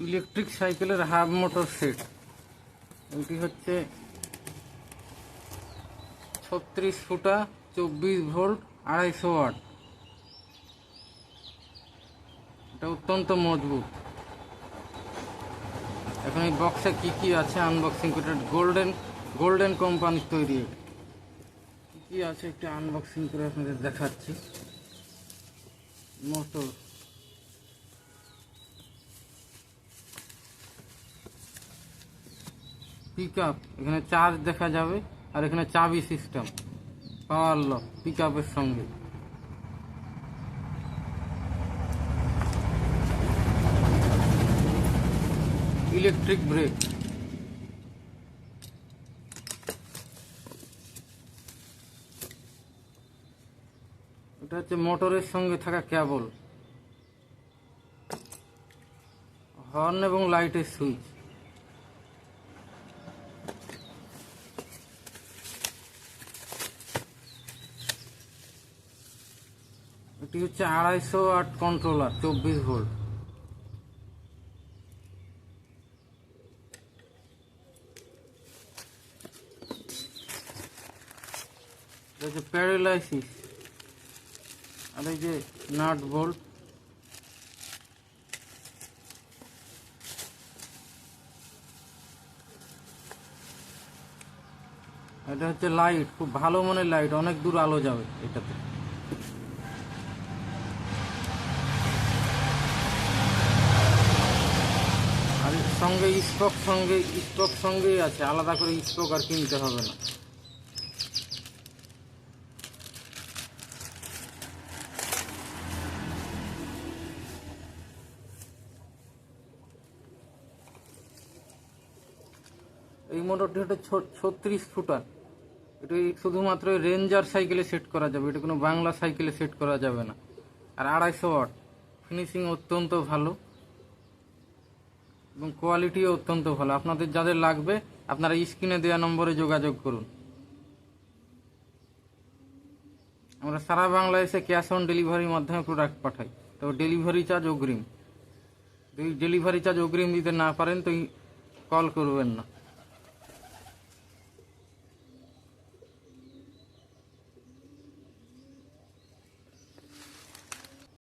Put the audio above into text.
Electric সাইকেলের half motor set. এটি হচ্ছে 36 ফুটা 24 ভোল্ট 250 ওয়াট। এটা অত্যন্ত মজবুত। এখন এই বক্সে কি কি আছে আনবক্সিং করে, গোল্ডেন কোম্পানির তৈরি। কি কি আছে একটু আনবক্সিং করে আপনাদের দেখাচ্ছি। মোটর, পিক আপ, এখানে চার্জ দেখা যাবে, আর এখানে চাবি সিস্টেম, পাওয়ার লক পিক আপের সঙ্গে। ইলেকট্রিক ব্রেক, এটা হচ্ছে মোটরের সঙ্গে থাকা কেবল, হর্ন এবং লাইটের সুইচ। এটি হচ্ছে 250 ওয়াট কন্ট্রোলার 24 ভোল্ট। এটা হচ্ছে প্যারালাইসিস, আর এই যে নাট বোল্ট। এটা হচ্ছে লাইট, খুব ভালো মানের লাইট, অনেক দূর আলো যাবে এটাতে। আর সঙ্গে স্পক সঙ্গেই আছে, আলাদা করে স্পক আর কিনতে হবে না। এই মোটরটি হচ্ছে 36 ফুটার। এটা শুধুমাত্র রেঞ্জার সাইকেলে সেট করা যাবে, এটা কোনো বাংলা সাইকেলে সেট করা যাবে না। আর 250 ওয়াট, ফিনিশিং অত্যন্ত ভালো এবং কোয়ালিটিও অত্যন্ত ভালো। আপনাদের যাদের লাগবে আপনারা স্ক্রিনে দেওয়া নম্বরে যোগাযোগ করুন। আমরা সারা বাংলাদেশে ক্যাশ অন ডেলিভারির মাধ্যমে প্রোডাক্ট পাঠাই, তো ডেলিভারি চার্জ অগ্রিম। যদি ডেলিভারি চার্জ অগ্রিম দিতে না পারেন তো কল করবেন না।